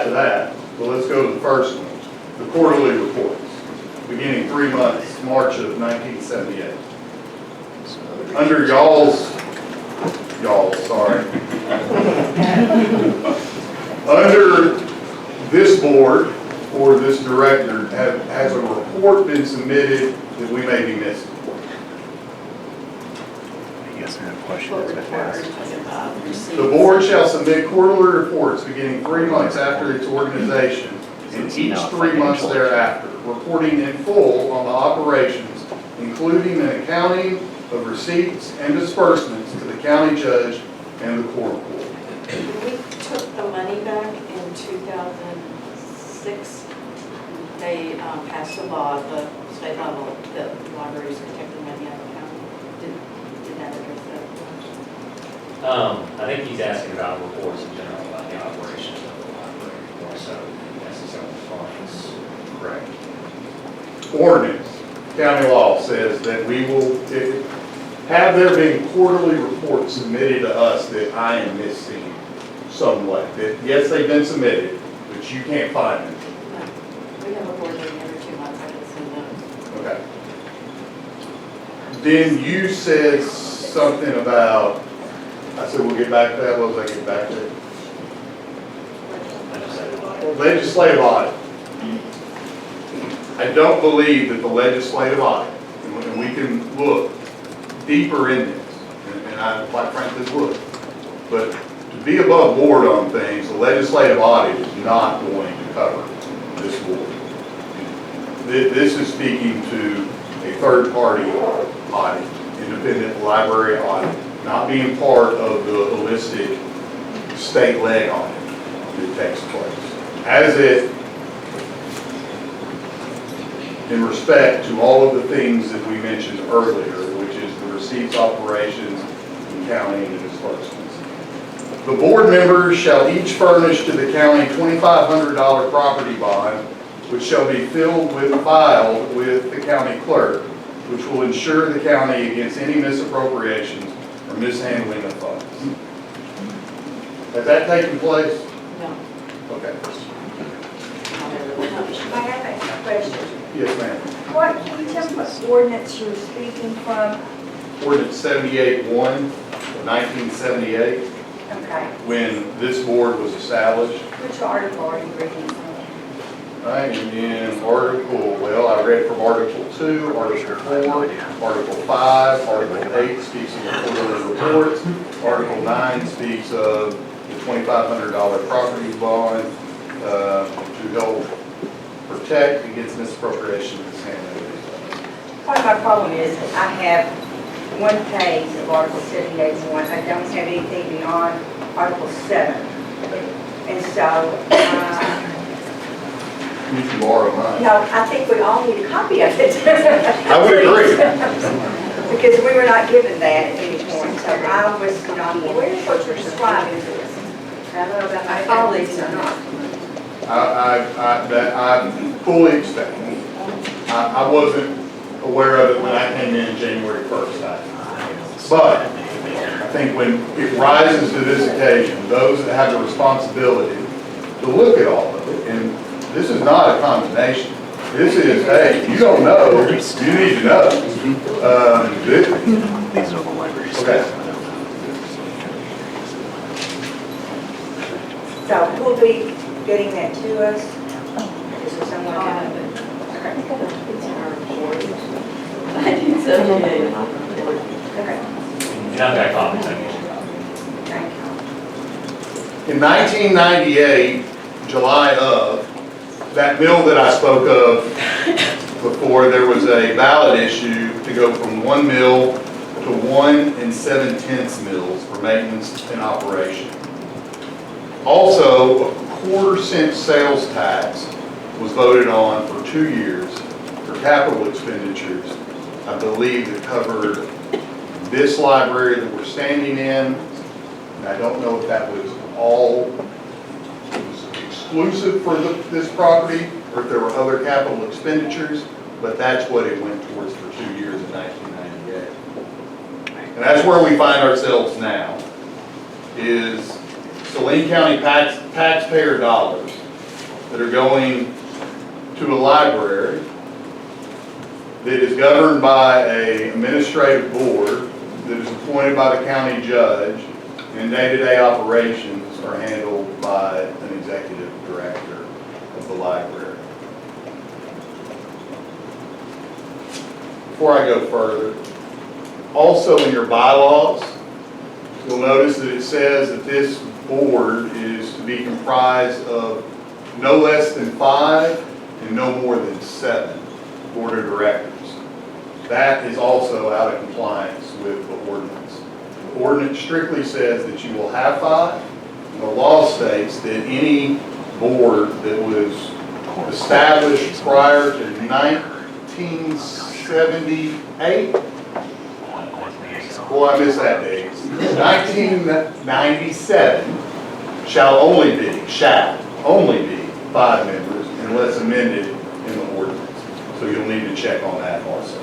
To that, well, let's go to the first one, the quarterly reports, beginning 3 months, March of 1978. Under under this board or this director, has a report been submitted that we may be missing? Yes, I have questions. The board shall submit quarterly reports beginning 3 months after its organization and each 3 months thereafter, reporting in full on the operations, including an accounting of receipts and disbursements to the county judge and the court board. We took the money back in 2006. They passed a law at the state level that libraries could take the money out of the county. Did that address that? I think he's asking about reports in general about the operations of the library, more so necessarily funds. Correct. Ordinance, county law says that we will have there been quarterly reports submitted to us that I am missing somewhat. That yes, they've been submitted, but you can't find them. No. We have a board meeting every 2 months. I can send those. Okay. Then you said something about, I said we'll get back to that. What was I getting back to? Legislative audit. I don't believe that the legislative audit, and we can look deeper in this, and I quite frankly would, but to be above board on things, the legislative audit is not going to cover this board. This is speaking to a third-party audit, independent library audit, not being part of the holistic state-led audit that takes place. As it, in respect to all of the things that we mentioned earlier, which is the receipts, operations, and counting and disbursements. The board members shall each furnish to the county $2,500 property bond, which shall be filed with the county clerk, which will insure the county against any misappropriations or mishandling of funds. Has that taken place? No. Okay. I have a question. Yes, ma'am. What, can you tell me what ordinance you're speaking from? Ordinance 78-1 of 1978, Okay. when this board was established. Which article are you reading from? I am in Article, well, I read from Article 2, Article 4, Article 5, Article 8 speaks of the quarterly reports, Article 9 speaks of the $2,500 property bond to help protect against misappropriation and mishandling. Part of my problem is I have one page of Article 78.1. I don't have anything beyond Article 7. And so, You can borrow mine. no, I think we all need a copy of it. I would agree. Because we were not given that at any point. So I was not aware of what you're describing to us. I don't know about my colleagues or not. I fully expect. I wasn't aware of it when I came in January 1st. But I think when it rises to this occasion, those that have the responsibility to look at all of it, and this is not a condemnation. This is, hey, you don't know, you need to know. These are the libraries. Okay. So who'll be getting that to us? Is there someone out of it? It's in our board. 1978. Okay, And I've got copies, I can. thank you. In 1998, July of, that bill that I spoke of before, there was a ballot issue to go from 1 mil to 1 7/10 mils for maintenance and operation. Also, a quarter-cent sales tax was voted on for 2 years for capital expenditures, I believe that covered this library that we're standing in. And I don't know if that was all exclusive for this property or if there were other capital expenditures, but that's what it went towards for 2 years in 1998. And that's where we find ourselves now, is Saline County taxpayer dollars that are going to a library that is governed by an administrative board that is appointed by the county judge, and day-to-day operations are handled by an executive director of the library. Before I go further, also in your bylaws, you'll notice that it says that this board is to be comprised of no less than 5 and no more than 7 board of directors. That is also out of compliance with the ordinance. The ordinance strictly says that you will have 5. And the law states that any board that was established prior to 1978, boy, I missed that date, 1997, shall only be 5 members unless amended in the ordinance. So you'll need to check on that also.